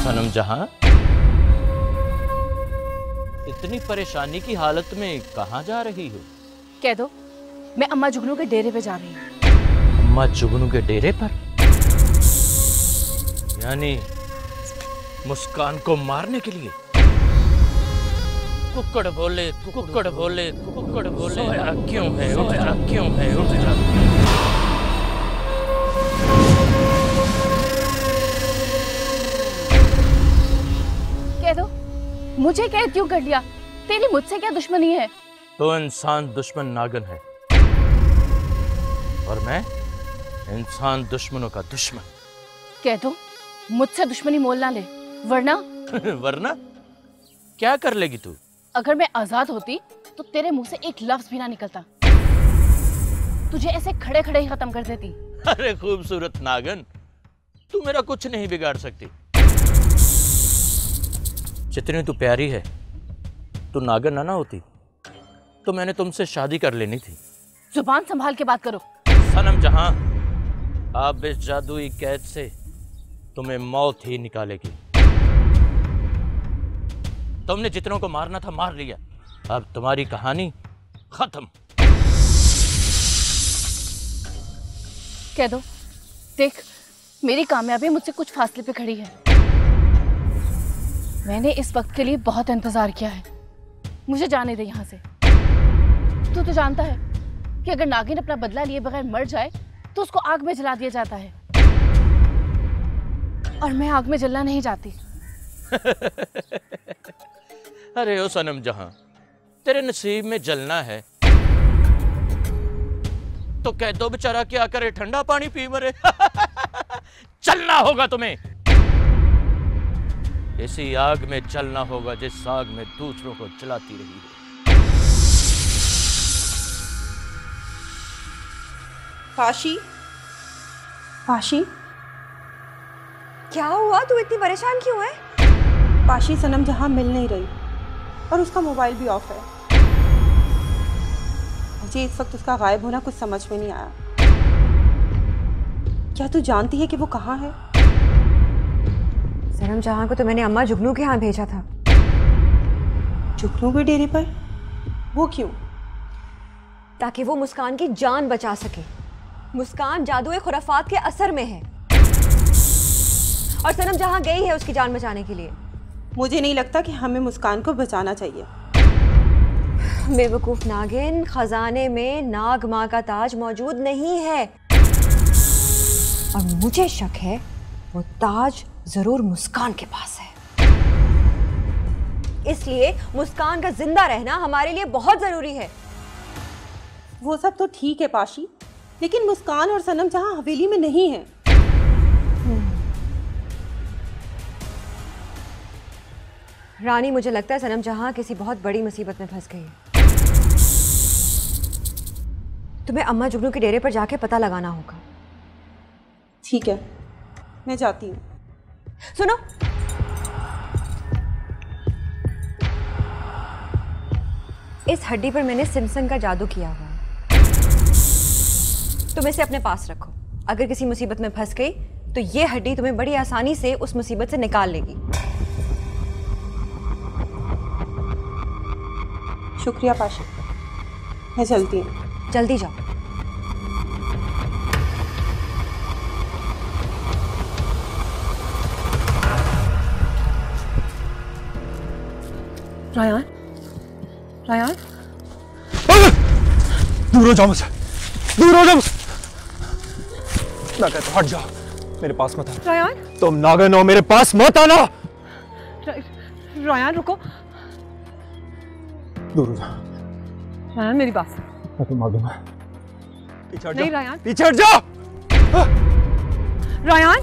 सनम जहां, इतनी परेशानी की हालत में कहां जा रही हो? कह दो, मैं अम्मा जुगनू के डेरे पे जा रही हूँ। अम्मा जुगनू के डेरे पर? यानी मुस्कान को मारने के लिए? कुक्कड़ बोले, कुक्कड़ बोले, कुक्कड़ बोले, सोया क्यों है, उठ जा, क्यों है, उठ जा। कह दो, मुझे कैद क्यों कर लिया? तेरी मुझसे क्या दुश्मनी है? तो इंसान दुश्मन नागन है और मैं इंसान दुश्मनों का दुश्मन। कह दो, मुझसे दुश्मनी मोल ना ले, वरना वरना क्या कर लेगी तू? अगर मैं आजाद होती तो तेरे मुंह से एक लफ्ज भी ना निकलता, तुझे ऐसे खड़े खड़े ही खत्म कर देती। अरे खूबसूरत नागन, तू मेरा कुछ नहीं बिगाड़ सकती। जितनी तू प्यारी है, तू नागन ना होती तो मैंने तुमसे शादी कर लेनी थी। जुबान संभाल के बात करो। सनम जहां, आप इस जादुई कैद से तुम्हें मौत ही निकालेगी। तुमने जितनों को मारना था मार लिया, अब तुम्हारी कहानी खत्म। कह दो, देख, मेरी कामयाबी मुझसे कुछ फासले पे खड़ी है। मैंने इस वक्त के लिए बहुत इंतजार किया है। मुझे जाने दे यहाँ से। तू तो जानता है कि अगर नागिन अपना बदला लिए बगैर मर जाए तो उसको आग में जला दिया जाता है, और मैं आग में जलना नहीं चाहती। अरे ओ सनम जहां, तेरे नसीब में जलना है तो कह दो बेचारा क्या करे, ठंडा पानी पी मरे। चलना होगा तुम्हें, इसी आग में चलना होगा जिस आग में दूसरों को जलाती रही है। पाशी, पाशी, क्या हुआ? तू इतनी परेशान क्यों है? पाशी सनम जहां मिल नहीं रही और उसका मोबाइल भी ऑफ है। मुझे इस वक्त उसका गायब होना कुछ समझ में नहीं आया। क्या तू जानती है कि वो कहाँ है? सनम जहां को तो मैंने अम्मा जुगनू के यहाँ भेजा था। जुगनू के डेरे पर? वो क्यों? ताकि वो मुस्कान की जान बचा सके। मुस्कान जादुए खुराफात के असर में है और सनम जहां गई है उसकी जान बचाने के लिए। मुझे नहीं लगता कि हमें मुस्कान को बचाना चाहिए। बेवकूफ नागिन, खजाने में नाग माँ का ताज मौजूद नहीं है और मुझे शक है वो ताज जरूर मुस्कान के पास है। इसलिए मुस्कान का जिंदा रहना हमारे लिए बहुत जरूरी है। वो सब तो ठीक है पाशी, लेकिन मुस्कान और सनम जहां हवेली में नहीं है। रानी, मुझे लगता है सनम जहां किसी बहुत बड़ी मुसीबत में फंस गई है। तुम्हें अम्मा जुगनू के डेरे पर जाके पता लगाना होगा। ठीक है, मैं जाती हूँ। सुनो, इस हड्डी पर मैंने सिमसन का जादू किया हुआ है। तुम इसे अपने पास रखो। अगर किसी मुसीबत में फंस गई तो ये हड्डी तुम्हें बड़ी आसानी से उस मुसीबत से निकाल लेगी। शुक्रिया पाशी, मैं चलती हूँ। जल्दी जाओ। रायान, रायान, दूर हो जाओ मुझसे, दूर हो जाओ मुझसे। मैं कहता हूं हट जाओ, मेरे पास मत आना। रायान, तुम नागिन हो, मेरे पास मत आना। रायान रुको। दूर हो जाओ। रायान मेरी बात सुन। मैं तो मार दूंगा। पीछे हट नहीं जाओ। रायान। पीछे हट जाओ। रायान,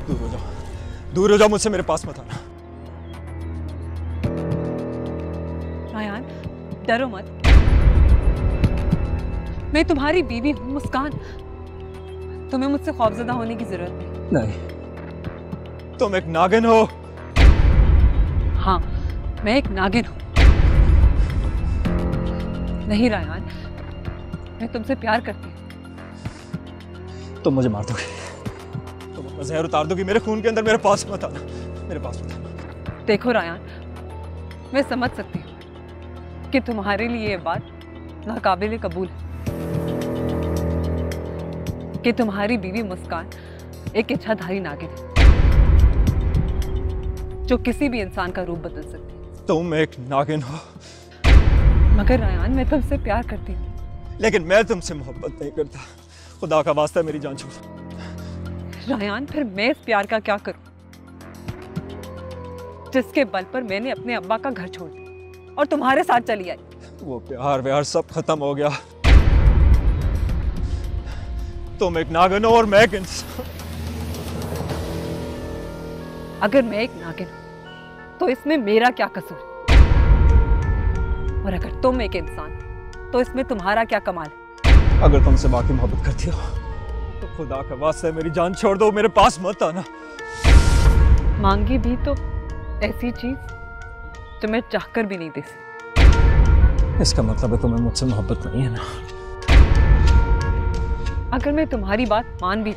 दूर हो जाओ, दूर हो जाओ मुझसे, मेरे पास मत आना। रायान, डरो मत, मैं तुम्हारी बीवी हूं मुस्कान। तुम्हें मुझसे खौफजदा होने की जरूरत नहीं, तुम एक नागिन हो। हाँ, मैं एक नागिन हूं। नहीं रायान, मैं तुमसे प्यार करती हूँ। तुम मुझे मार दोगे, तुम अपना जहर उतार दोगी मेरे खून के अंदर। मेरे पास मत आना, मेरे पास मत आना। देखो रायान, मैं समझ सकती हूँ कि तुम्हारे लिए ये बात नाकाबिल कबूल है कि तुम्हारी बीवी मुस्कान एक इच्छाधारी नागिन है जो किसी भी इंसान का रूप बदल सकती है। तुम एक नागिन हो। मगर रायान, मैं तुमसे प्यार करती हूँ। लेकिन मैं तुमसे मोहब्बत नहीं करता। खुदा का वास्ता मेरी जान छोड़। रायान, फिर मैं इस प्यार का क्या करूं जिसके बल पर मैंने अपने अब्बा का घर छोड़ दिया और तुम्हारे साथ चली आई। वो प्यार व्यार सब खत्म हो गया। तुम एक नागिन हो और मैं एक इंसान। अगर मैं एक नागिन हूं तो इसमें मेरा क्या कसूर, और अगर तुम एक इंसान तो इसमें तुम्हारा क्या कमाल है। अगर तुमसे बाकी मोहब्बत करती हो तो खुदा का वास्ता मेरी जान छोड़ दो, मेरे पास मत आना। मांगी भी तो ऐसी चीज जो मैं चाहकर भी नहीं दे सकती। इसका मतलब है तुम्हें मुझसे मोहब्बत नहीं है ना? अगर मैं तुम्हारी बात मान भी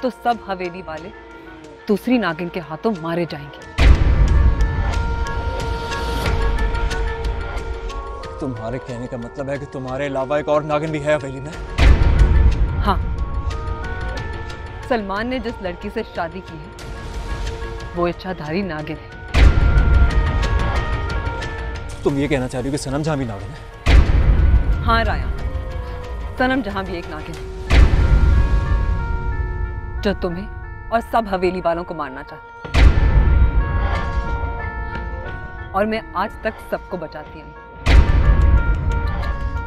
तो सब हवेली वाले दूसरी नागिन के हाथों मारे जाएंगे। तुम्हारे कहने का मतलब है कि तुम्हारे अलावा एक और नागिन भी है हवेली में? हाँ, सलमान ने जिस लड़की से शादी की है वो इच्छाधारी नागिन है। तुम ये कहना चाह रही हो कि सनम जहां भी नागिन है? हाँ राया, सनम जहां भी एक नागिन है जो तुम्हें और सब हवेली वालों को मारना चाहती है। और मैं आज तक सबको बचाती आई।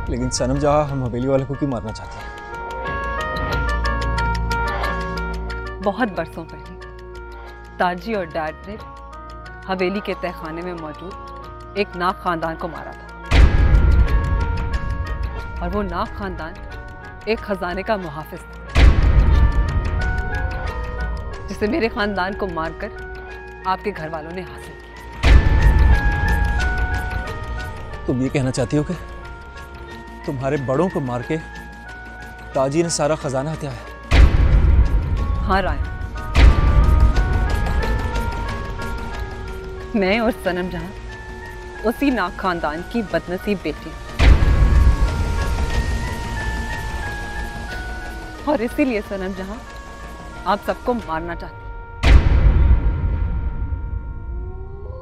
लेकिन सनम जहां हम हवेली वालों को क्यों मारना चाहते हैं? बहुत बरसों पहले ताजी और डैड ने हवेली के तहखाने में मौजूद एक नाग खानदान को मारा था। और वो नाग खानदान एक खजाने का मुहाफिज था जिसे मेरे खानदान को मारकर आपके घर वालों ने हासिल किया। तुम ये कहना चाहती हो कि तुम्हारे बड़ों को मार के ताजी ने सारा खजाना हत्या है? हाँ राय, मैं और सनम जहां उसी नाग खानदान की बदनसीब बेटी, और इसीलिए सनम जहां आप सबको मारना चाहती,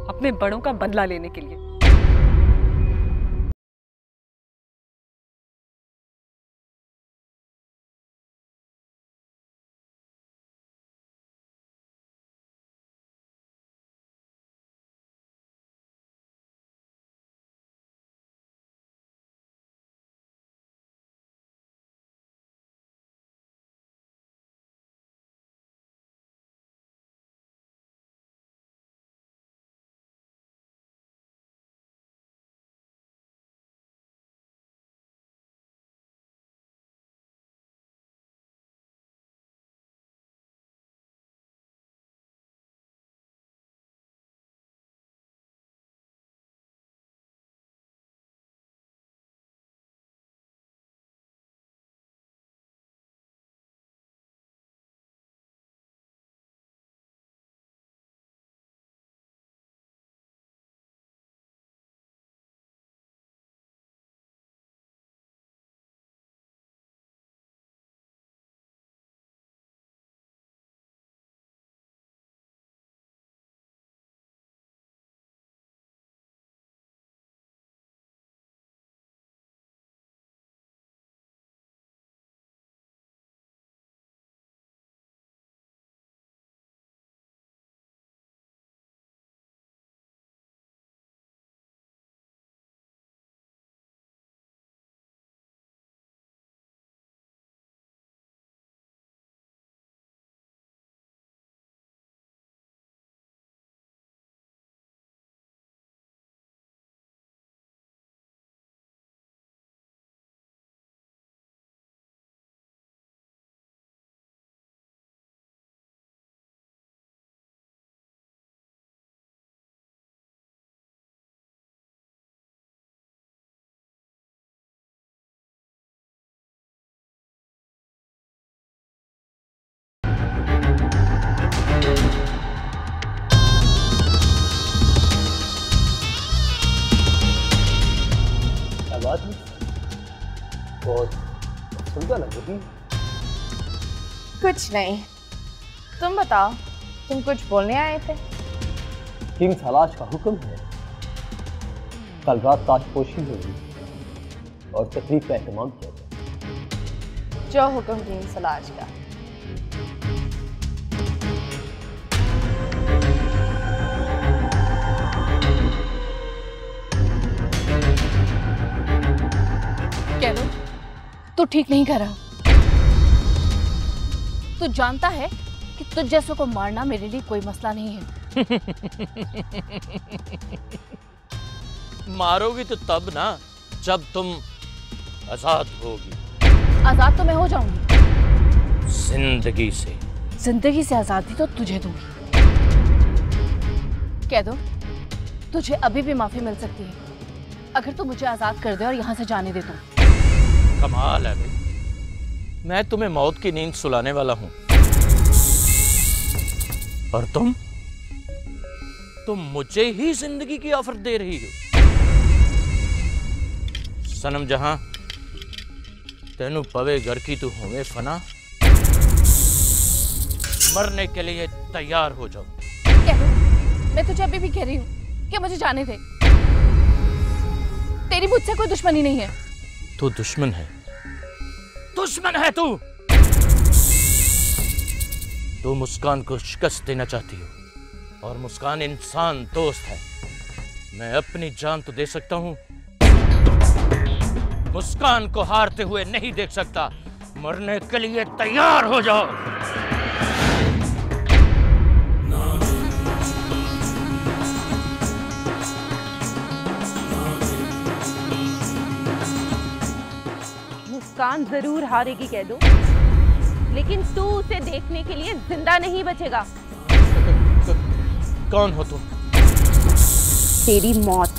अपने बड़ों का बदला लेने के लिए। बहुत समझा लग रही। कुछ नहीं, तुम बताओ, तुम कुछ बोलने आए थे? किंग सलाज का हुक्म है, कल रात ताजपोशी होगी और तकरीब का एहतमाम किया जाए। जो हुक्म किंग सलाज का। कह दो, तू ठीक नहीं कर रहा। तू जानता है कि तुझ जैसों को मारना मेरे लिए कोई मसला नहीं है। मारोगी तो तब ना जब तुम आजाद होगी। आजाद तो मैं हो जाऊंगी, जिंदगी से। जिंदगी से आजादी तो तुझे दूंगी। कह दो, तुझे अभी भी माफी मिल सकती है अगर तू मुझे आजाद कर दे और यहाँ से जाने दे। तू कमाल है भाई, मैं तुम्हें मौत की नींद सुलाने वाला हूं और तुम मुझे ही जिंदगी की ऑफर दे रही हो। सनम जहां तेनू पवे घर की तू होवे फना, मरने के लिए तैयार हो जाओ। कह दो, मैं तुझे अभी भी कह रही हूँ कि मुझे जाने दे। तेरी मुझसे कोई दुश्मनी नहीं है। तू दुश्मन है, दुश्मन है तू। तू मुस्कान को शिकस्त देना चाहती हो और मुस्कान इंसान दोस्त है। मैं अपनी जान तो दे सकता हूं, मुस्कान को हारते हुए नहीं देख सकता। मरने के लिए तैयार हो जाओ। मुस्कान जरूर हारेगी कह दो, लेकिन तू उसे देखने के लिए जिंदा नहीं बचेगा। कौन हो तुम? तेरी मौत।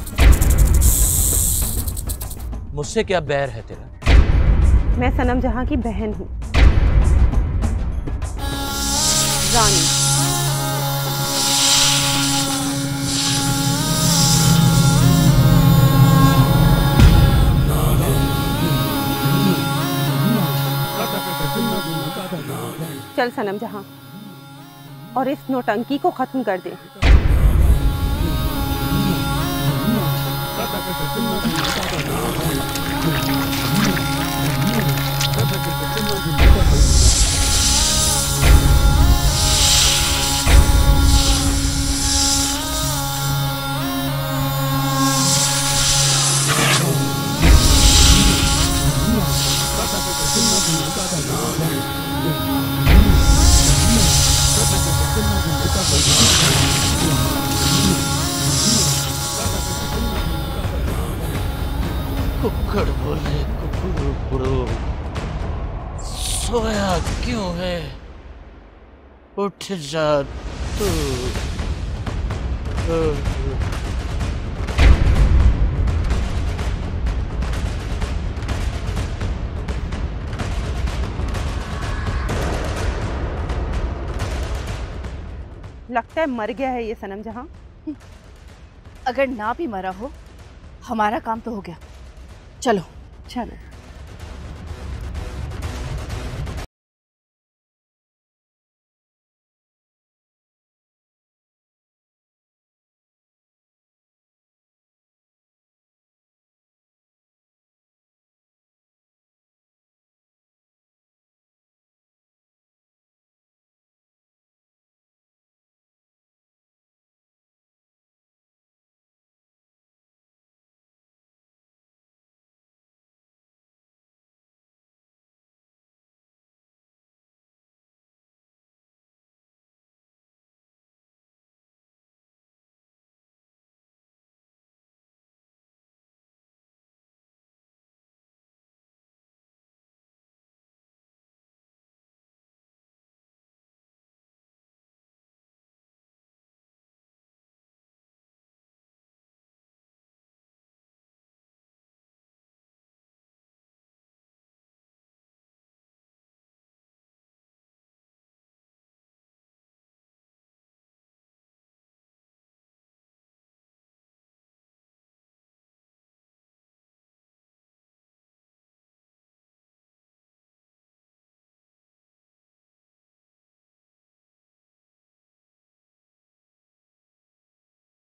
मुझसे क्या बैर है तेरा? मैं सनम जहां की बहन हूँ, रानी। चल सनम जहां, और इस नौटंकी को खत्म कर दे। कुक्कड़ बोले कुकड़ू, सोया क्यों है? उठ जा तू। लगता है मर गया है ये सनम जहां। अगर ना भी मरा हो, हमारा काम तो हो गया। चलो चलो।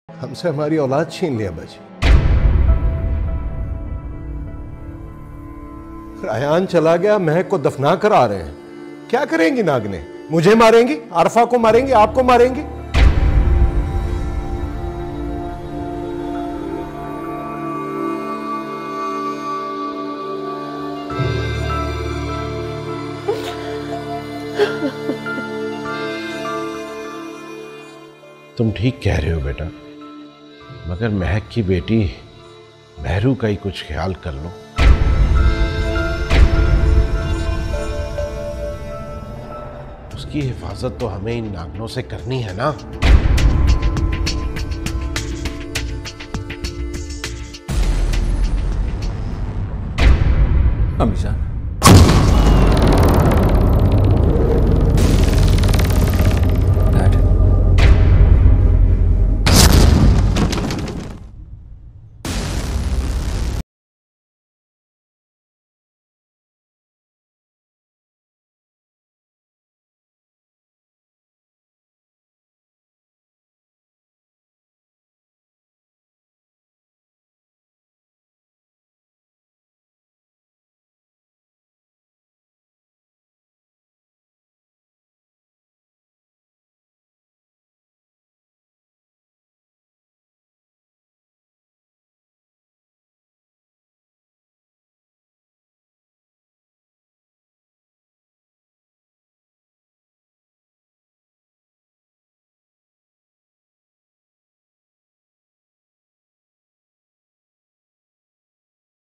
हमसे हमारी औलाद छीन लिया बज। रायान चला गया, महक को दफना कर आ रहे हैं। क्या करेंगी नागने? मुझे मारेंगी, आरफा को मारेंगी, आपको मारेंगी? तुम ठीक कह रहे हो बेटा, मगर महक की बेटी बहरू का ही कुछ ख्याल कर लो। उसकी हिफाजत तो हमें इन नागनों से करनी है ना। अम्मी जान,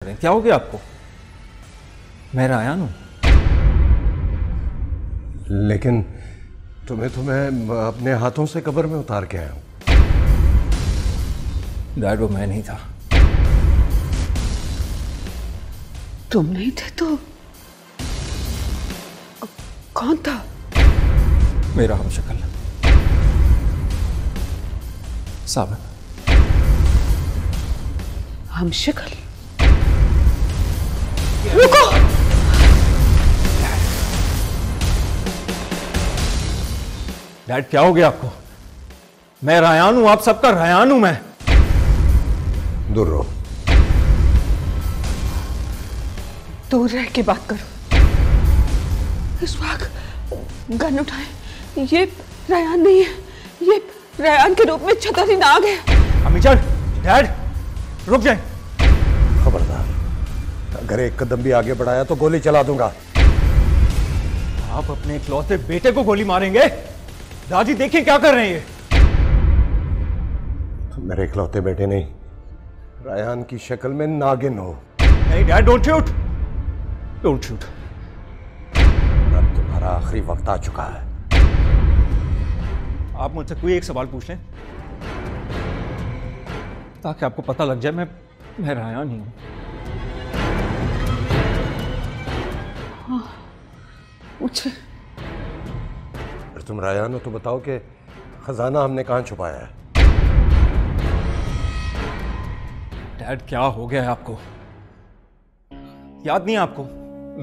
क्या हो गया आपको? मैं रायान हूं। लेकिन तुम्हें तो मैं अपने हाथों से कब्र में उतार के आया हूं। डैड, वो मैं नहीं था। तुम नहीं थे तो कौन था? मेरा हमशक्ल साबिर। हमशक्ल? रुको! डैड, क्या हो गया आपको? मैं रायान हूं, आप सबका रायान हूं मैं। दूर रहो। दूर रह के बात करो। इस वक्त गन उठाए। ये रायान नहीं है, ये रायान के रूप में छतरी नाग है। अम्मी जान, डैड, रुक जाए। खबरदार, अगर एक कदम भी आगे बढ़ाया तो गोली चला दूंगा। आप अपने इकलौते बेटे को गोली मारेंगे? दादी देखिए क्या कर रहे हैं ये। तुम मेरे इकलौते बेटे नहीं, रायान की शक्ल में नागिन हो। नहीं dad, don't shoot, don't shoot. अब तुम्हारा आखिरी वक्त आ चुका है। आप मुझसे कोई एक सवाल पूछ लें ताकि आपको पता लग जाए मैं रायान ही हूं। मुझे अगर तुम रायान हो तो बताओ कि खजाना हमने कहां छुपाया है। डैड, क्या हो गया है आपको? याद नहीं है आपको?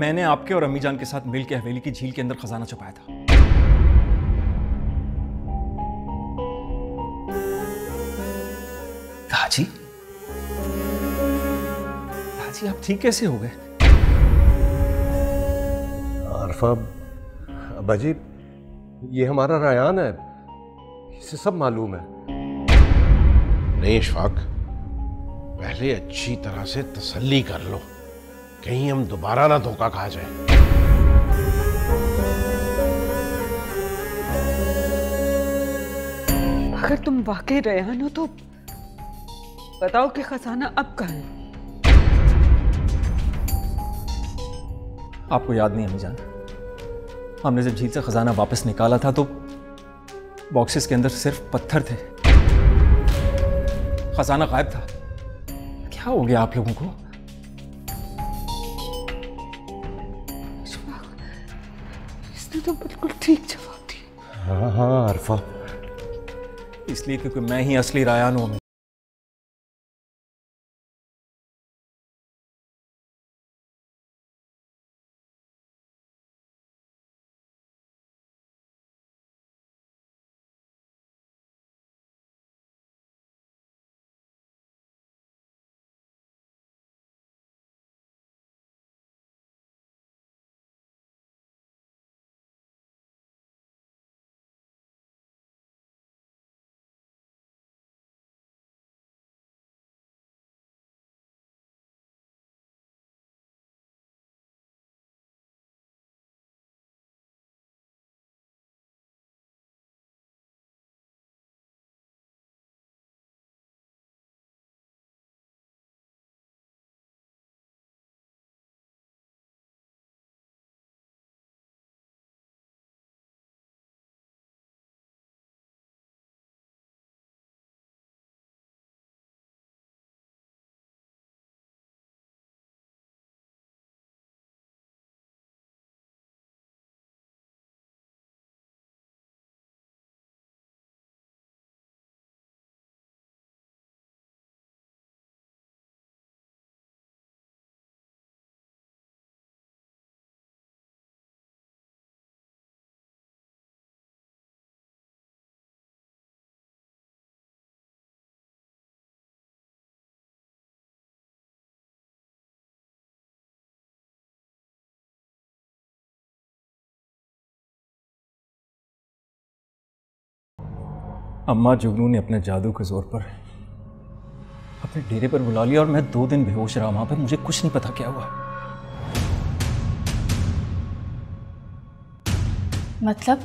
मैंने आपके और अम्मी जान के साथ मिल के हवेली की झील के अंदर खजाना छुपाया था। दाजी, दादी आप ठीक कैसे हो गए? आरफा, अब्बाजी, ये हमारा रायान है, इसे सब मालूम है। नहीं इशफाक, पहले अच्छी तरह से तसल्ली कर लो, कहीं हम दोबारा ना धोखा खा जाए। अगर तुम वाकई रायान हो तो बताओ कि खजाना अब कहाँ है? आपको याद नहीं अम्मी जान, हमने जब झील से खजाना वापस निकाला था तो बॉक्सेस के अंदर सिर्फ पत्थर थे, खजाना गायब था। क्या हो गया आप लोगों को? इसने तो बिल्कुल ठीक जवाब दिया। हाँ हाँ आरफा, इसलिए क्योंकि मैं ही असली रायान हूं। अम्मा जुगनू ने अपने जादू के जोर पर अपने डेरे पर बुला लिया और मैं 2 दिन बेहोश रहा वहां पर। मुझे कुछ नहीं पता क्या हुआ। मतलब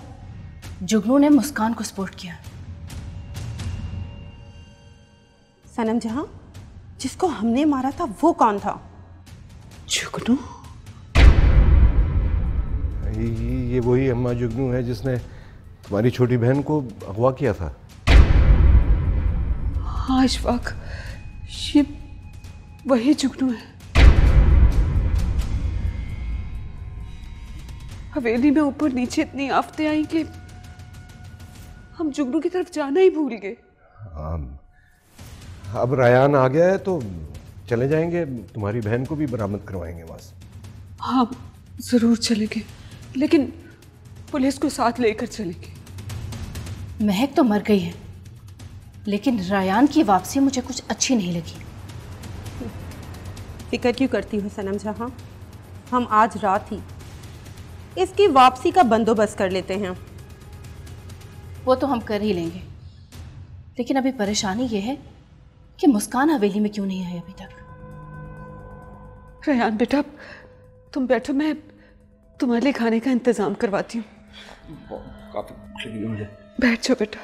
जुगनू ने मुस्कान को सपोर्ट किया? सनम जहां, जिसको हमने मारा था वो कौन था? जुगनू? ये वही अम्मा जुगनू है जिसने तुम्हारी छोटी बहन को अगवा किया था। हाँ इशफाक, ये वही जुगनू है। हवेली में ऊपर नीचे इतनी आफतें आई कि हम जुगनू की तरफ जाना ही भूल गए। अब रायान आ गया है तो चले जाएंगे, तुम्हारी बहन को भी बरामद करवाएंगे वहां से। हाँ जरूर चलेंगे, लेकिन पुलिस को साथ लेकर चलेंगे। महक तो मर गई है, लेकिन रायान की वापसी मुझे कुछ अच्छी नहीं लगी। फिक्र क्यों करती हो सनम जहां? हम आज रात ही इसकी वापसी का बंदोबस्त कर लेते हैं। वो तो हम कर ही लेंगे, लेकिन अभी परेशानी ये है कि मुस्कान हवेली में क्यों नहीं आई अभी तक। रेहान बेटा तुम बैठो, मैं तुम्हारे लिए खाने का इंतजाम करवाती हूँ। काफी भूख लगी मुझे। बैठ जाओ बेटा।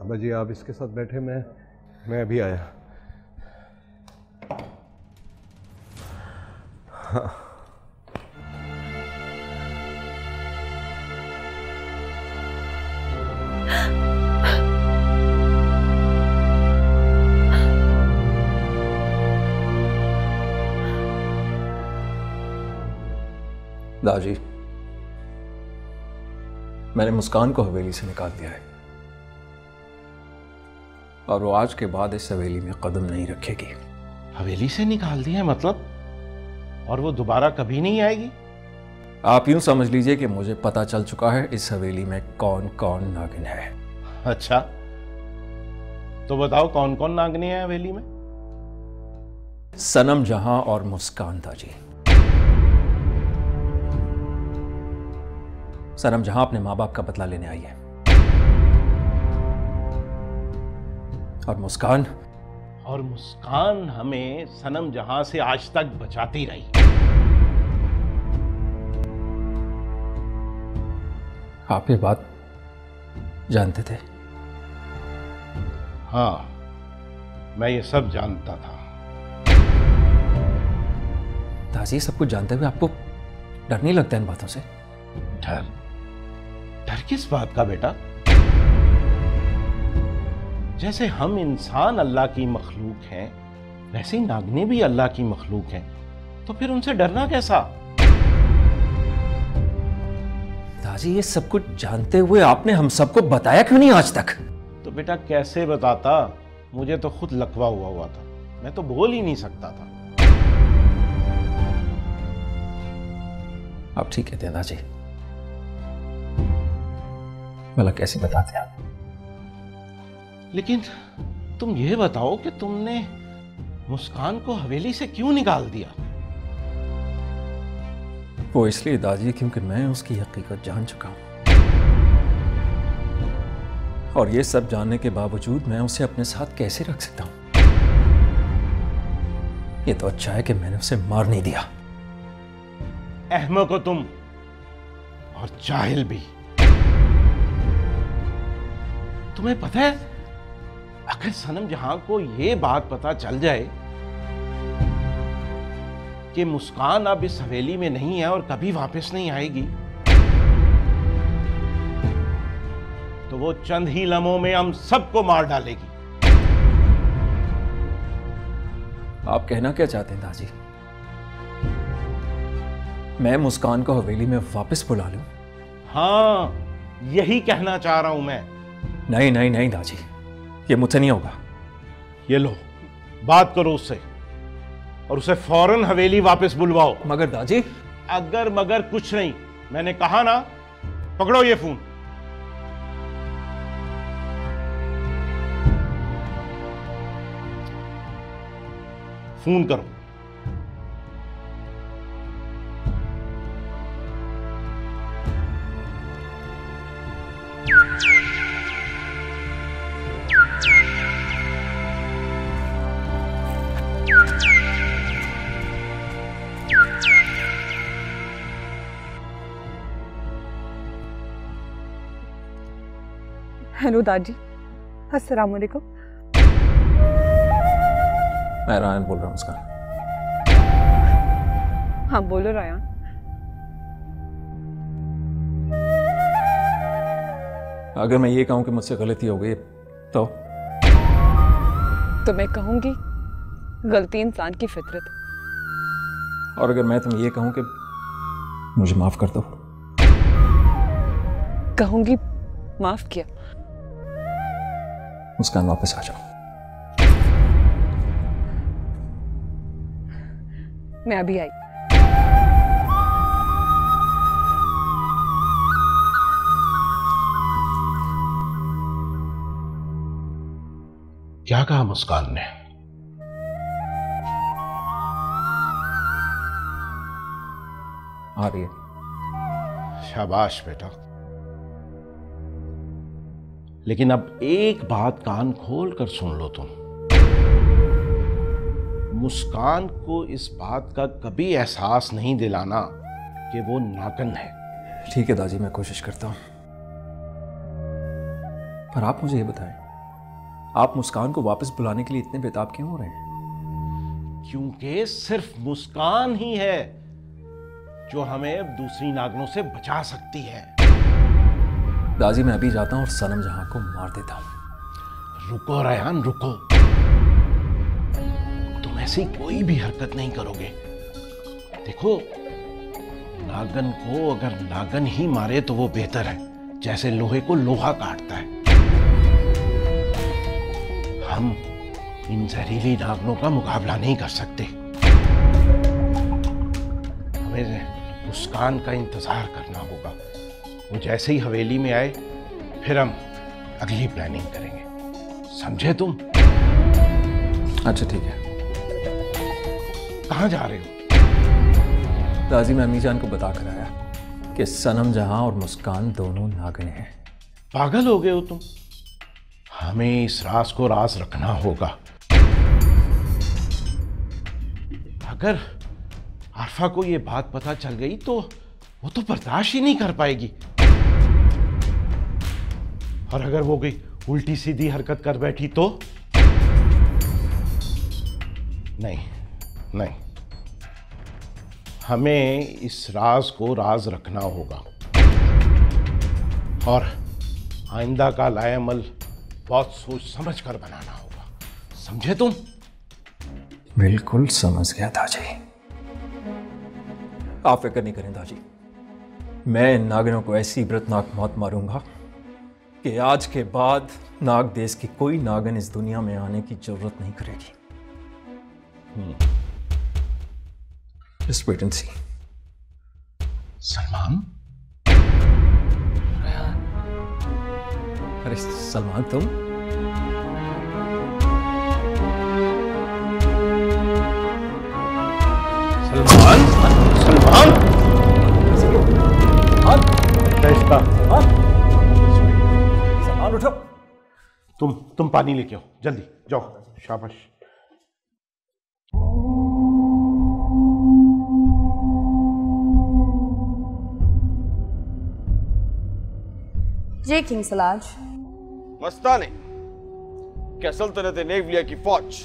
अब्बा जी आप इसके साथ बैठे, मैं अभी आया। हाँ। दाजी, मैंने मुस्कान को हवेली से निकाल दिया है और वो आज के बाद इस हवेली में कदम नहीं रखेगी। हवेली से निकाल दिया मतलब? और वो दोबारा कभी नहीं आएगी? आप यूं समझ लीजिए कि मुझे पता चल चुका है इस हवेली में कौन कौन नागिन है। अच्छा, तो बताओ कौन कौन नागिनें हैं हवेली में? सनम जहां और मुस्कान दाजी। सनम जहां अपने माँ बाप का बदला लेने आई है और मुस्कान हमें सनम जहां से आज तक बचाती रही। आप ये बात जानते थे? हाँ, मैं ये सब जानता था। दाजी, सब कुछ जानते हुए आपको डर नहीं लगता इन बातों से? डर किस बात का बेटा? जैसे हम इंसान अल्लाह की मखलूक हैं, वैसे ही नागिनें भी अल्लाह की मखलूक हैं, तो फिर उनसे डरना कैसा? दादी, ये सब कुछ जानते हुए आपने हम सबको बताया क्यों नहीं आज तक? तो बेटा कैसे बताता? मुझे तो खुद लकवा हुआ था, मैं तो बोल ही नहीं सकता था। आप ठीक कहते हैं दादी, भला कैसे बताते आप? लेकिन तुम ये बताओ कि तुमने मुस्कान को हवेली से क्यों निकाल दिया? वो इसलिए दादी क्योंकि मैं उसकी हकीकत जान चुका हूं, और ये सब जानने के बावजूद मैं उसे अपने साथ कैसे रख सकता हूं? ये तो अच्छा है कि मैंने उसे मार नहीं दिया। अहमक हो तुम, और जाहिल भी। तुम्हें पता है, अगर सनम जहां को यह बात पता चल जाए कि मुस्कान अब इस हवेली में नहीं है और कभी वापस नहीं आएगी, तो वो चंद ही लम्हों में हम सबको मार डालेगी। आप कहना क्या चाहते हैं दादी? मैं मुस्कान को हवेली में वापस बुला लूं? हाँ, यही कहना चाह रहा हूं मैं। नहीं नहीं नहीं दादी, ये मुझसे नहीं होगा। ये लो, बात करो उससे और उसे फौरन हवेली वापस बुलवाओ। मगर दादी, अगर मगर कुछ नहीं, मैंने कहा ना। पकड़ो ये फोन। फोन करो। हेलो दादी, अस्सलाम वालेकुम। मैं रायन बोल रहा हूँ मुस्कान। हाँ बोलो रायन। अगर मैं ये कहूँ कि मुझसे गलती हो गई तो मैं कहूंगी गलती इंसान की फितरत है। और अगर मैं तुम्हें ये कहूँ कि मुझे माफ कर दो? कहूंगी माफ किया। मुस्कान वापस आ जाओ। मैं अभी आई। क्या कहा मुस्कान ने? आ रही है। शाबाश बेटा। लेकिन अब एक बात कान खोल कर सुन लो तुम। मुस्कान को इस बात का कभी एहसास नहीं दिलाना कि वो नागन है। ठीक है दादी, मैं कोशिश करता हूं। पर आप मुझे ये बताएं, आप मुस्कान को वापस बुलाने के लिए इतने बेताब क्यों हो रहे हैं? क्योंकि सिर्फ मुस्कान ही है जो हमें दूसरी नागनों से बचा सकती है। दादी, मैं अभी जाता हूं और सनम जहां को मार देता हूं। रुको रयान, रुको। तुम ऐसी कोई भी हरकत नहीं करोगे। देखो, नागन को अगर नागन ही मारे तो वो बेहतर है, जैसे लोहे को लोहा काटता है। हम इन जहरीली नागनों का मुकाबला नहीं कर सकते। हमें मुस्कान का इंतजार करना होगा। वो जैसे ही हवेली में आए फिर हम अगली प्लानिंग करेंगे, समझे तुम? अच्छा ठीक है। कहाँ जा रहे हो? दादी, मैं अम्मी जान को बता कर आया कि सनम जहां और मुस्कान दोनों नागिन हैं। पागल हो गए हो तुम? हमें इस राज को राज रखना होगा। अगर आरफा को ये बात पता चल गई तो वो तो बर्दाश्त ही नहीं कर पाएगी। और अगर वो कोई उल्टी सीधी हरकत कर बैठी तो? नहीं नहीं, हमें इस राज को राज रखना होगा और आइंदा का लाएअमल बहुत सोच समझ कर बनाना होगा, समझे तुम? बिल्कुल समझ गया दादी। आप फिक्र नहीं करें दादी, मैं इन नागिनों को ऐसी इबरतनाक मौत मारूंगा कि आज के बाद नाग देश की कोई नागिन इस दुनिया में आने की जरूरत नहीं करेगी। Just wait and see. Salman? अरे सलमान, तुम? सलमान? सलमान? सलमान उठो। तुम पानी लेके आओ, जल्दी जाओ। शाबाश। जी किंग सलाज। मस्ताने, क्या सल्तनत नेवलिया की फौज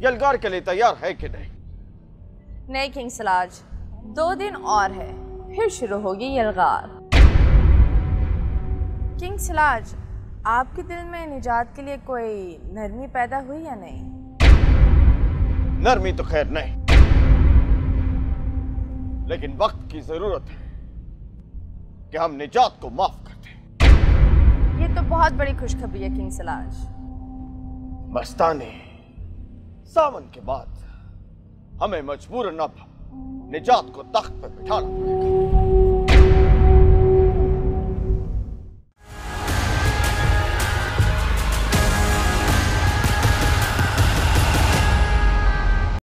यलगार के लिए तैयार है कि नहीं? नहीं किंग सलाज, 2 दिन और है फिर शुरू होगी यलगार। किंग सलाज, आपके दिल में निजात के लिए कोई नरमी पैदा हुई या नहीं? नरमी तो खैर नहीं, लेकिन वक्त की जरूरत है कि हम निजात को माफ कर दें। ये तो बहुत बड़ी खुशखबरी है किंग सलाज। मस्ताने, सावन के बाद हमें मजबूरन अब निजात को तख्त पर बिठाना पड़ेगा।